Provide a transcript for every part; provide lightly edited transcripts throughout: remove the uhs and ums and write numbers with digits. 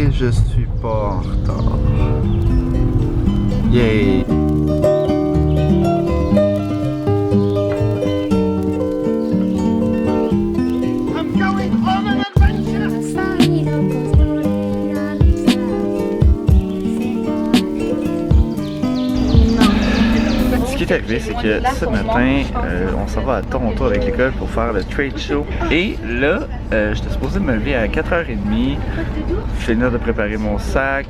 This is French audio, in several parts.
Et je suis pas en retard. Yay! Ce qui est arrivé, c'est que ce matin, on s'en va à Toronto avec l'école pour faire le trade show. Et là, j'étais supposé me lever à 4h30, finir de préparer mon sac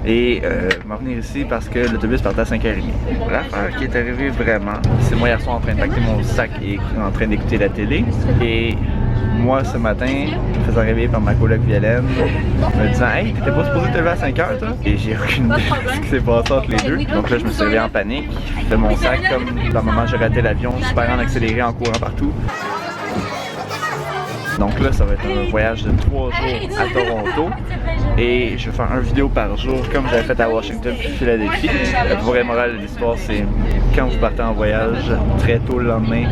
et m'en venir ici parce que l'autobus partait à 5h30. L'affaire qui est arrivée vraiment, c'est moi hier soir en train de pacter mon sac et en train d'écouter la télé. Et moi, ce matin, je me faisais réveiller par ma coloc Violaine, me disant « Hey, t'étais pas supposé te lever à 5h, toi? » Et j'ai aucune idée de ce qui s'est passé entre les deux. Donc là, je me suis levé en panique. De mon sac, comme dans le moment j'ai raté l'avion, super en accéléré, en courant partout. Donc là, ça va être un voyage de 3 jours à Toronto. Et je vais faire une vidéo par jour, comme j'avais fait à Washington puis Philadelphie. La vraie morale de l'histoire, c'est quand vous partez en voyage, très tôt le lendemain,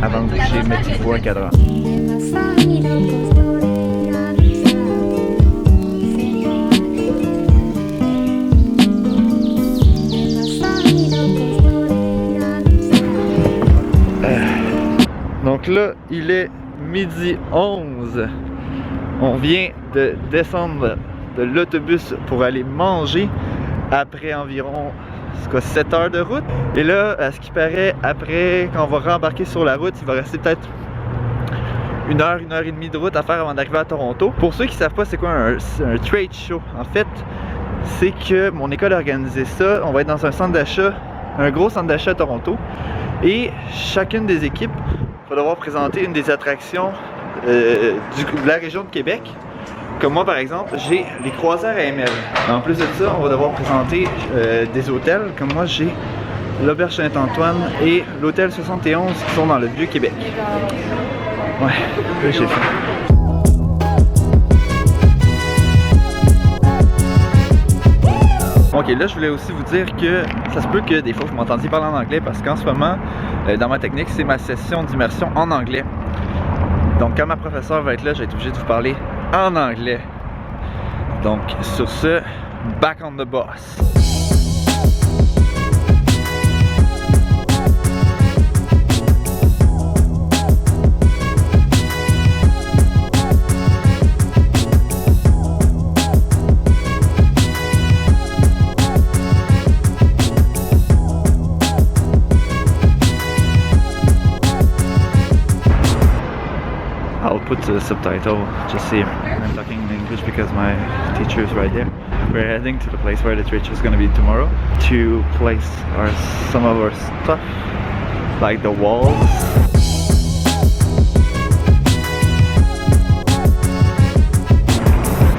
avant de coucher, mettez-vous un cadran. Donc là, il est midi 11. On vient de descendre de l'autobus pour aller manger après environ 7 heures de route. Et là, à ce qui paraît, après, quand on va rembarquer sur la route, il va rester peut-être 1 heure et demie de route à faire avant d'arriver à Toronto. Pour ceux qui ne savent pas c'est quoi un trade show, en fait, c'est que mon école a organisé ça. On va être dans un centre d'achat, un gros centre d'achat à Toronto. Et chacune des équipes va devoir présenter une des attractions de la région de Québec. Comme moi par exemple, j'ai les croisières à ML. En plus de ça, on va devoir présenter des hôtels. Comme moi, j'ai l'Auberge Saint-Antoine et l'Hôtel 71 qui sont dans le Vieux-Québec. Ouais, là j'ai fait. Ok, là je voulais aussi vous dire que ça se peut que des fois vous m'entendiez parler en anglais parce qu'en ce moment, dans ma technique, c'est ma session d'immersion en anglais. Donc quand ma professeure va être là, je vais être obligé de vous parler en anglais. Donc sur ce, back on the bus. I'll put the subtitle, just see I'm talking in English because my teacher is right there. We're heading to the place where the trade show is going to be tomorrow to place some of our stuff, like the walls.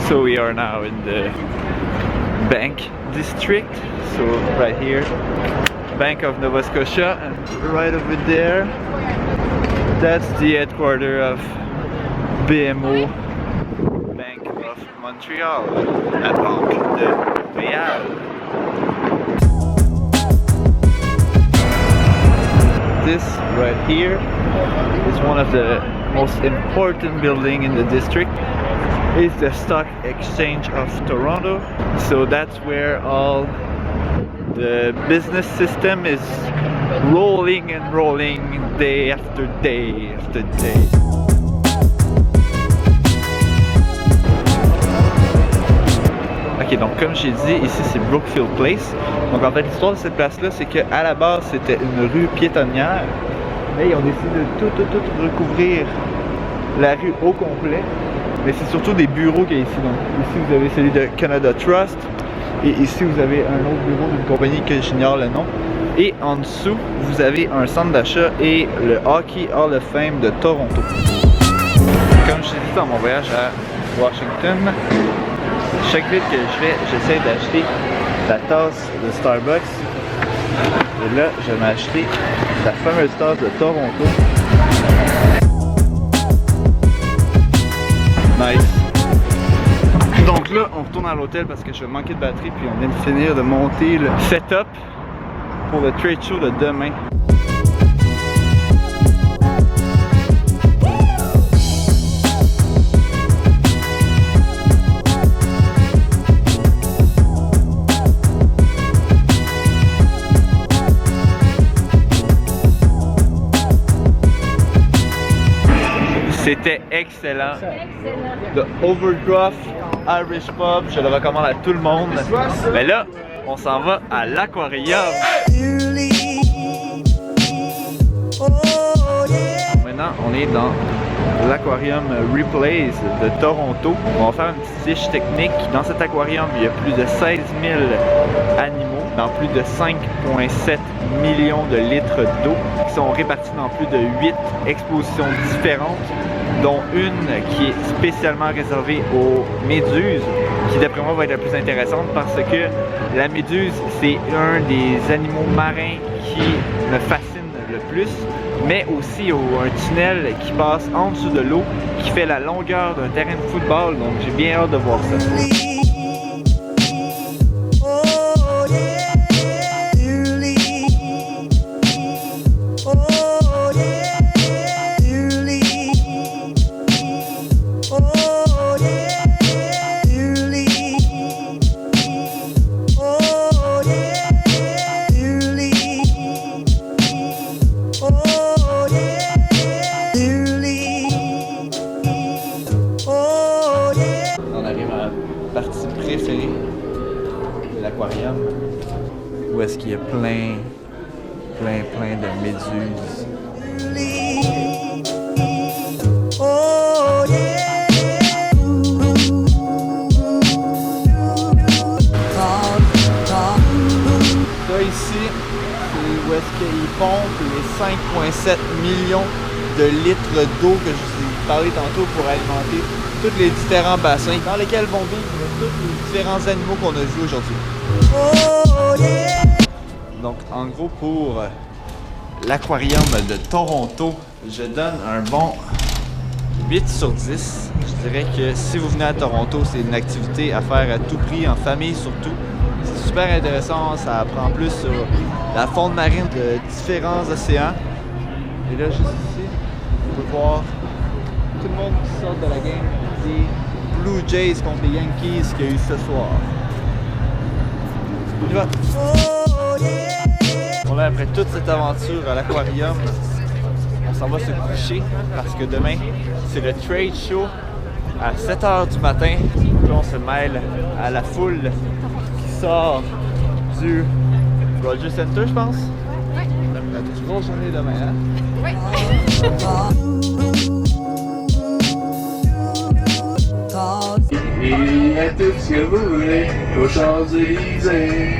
So we are now in the Bank District, so right here, Bank of Nova Scotia, and right over there, that's the headquarters of BMO, Bank of Montreal, la Banque de Montréal. This right here is one of the most important buildings in the district. It's the Stock Exchange of Toronto. So that's where all the business system is rolling and rolling day after day after day. Ok, donc comme j'ai dit, ici c'est Brookfield Place. Donc en fait l'histoire de cette place là, c'est qu'à la base c'était une rue piétonnière, mais ils ont décidé de tout recouvrir la rue au complet. Mais c'est surtout des bureaux qu'il y a ici. Donc ici vous avez celui de Canada Trust et ici vous avez un autre bureau d'une compagnie que j'ignore le nom. Et en dessous vous avez un centre d'achat et le Hockey Hall of Fame de Toronto. Comme je t'ai dit dans mon voyage à Washington, chaque ville que je fais, j'essaie d'acheter la tasse de Starbucks. Et là, je vais m'acheter la fameuse tasse de Toronto. Nice. Donc là, on retourne à l'hôtel parce que je vais manquer de batterie. Puis on vient de finir de monter le setup pour le trade show de demain. excellent. The Overcroft Irish Pub, je le recommande à tout le monde. Mais là, on s'en va à l'aquarium. Maintenant, on est dans l'aquarium Ripley's de Toronto. On va faire une petite fiche technique. Dans cet aquarium, il y a plus de 16 000 animaux dans plus de 5,7 millions de litres d'eau qui sont répartis dans plus de 8 expositions différentes, dont une qui est spécialement réservée aux méduses, qui d'après moi va être la plus intéressante parce que la méduse, c'est un des animaux marins qui me fascine le plus, mais aussi un tunnel qui passe en dessous de l'eau, qui fait la longueur d'un terrain de football, donc j'ai bien hâte de voir ça. Partie préférée de l'aquarium, où est-ce qu'il y a plein de méduses. Ça ici, c'est où est-ce qu'ils pompent les 5,7 millions de litres d'eau que je vous ai parlé tantôt pour alimenter tous les différents bassins dans lesquels vont vivre tous les différents animaux qu'on a vus aujourd'hui. Donc en gros pour l'aquarium de Toronto, je donne un bon 8 sur 10. Je dirais que si vous venez à Toronto, c'est une activité à faire à tout prix, en famille surtout. C'est super intéressant, ça apprend plus sur la faune marine de différents océans. Et là juste ici, on peut voir tout le monde qui sort de la game des Blue Jays contre les Yankees qu'il y a eu ce soir. On y va! Bon là, après toute cette aventure à l'aquarium, on s'en va se coucher parce que demain, c'est le trade show à 7h du matin. Là, on se mêle à la foule qui sort du Rogers Center, je pense. Oui. La grosse journée demain, hein? Oui. Et à tout ce que vous voulez, aux Champs-Élysées.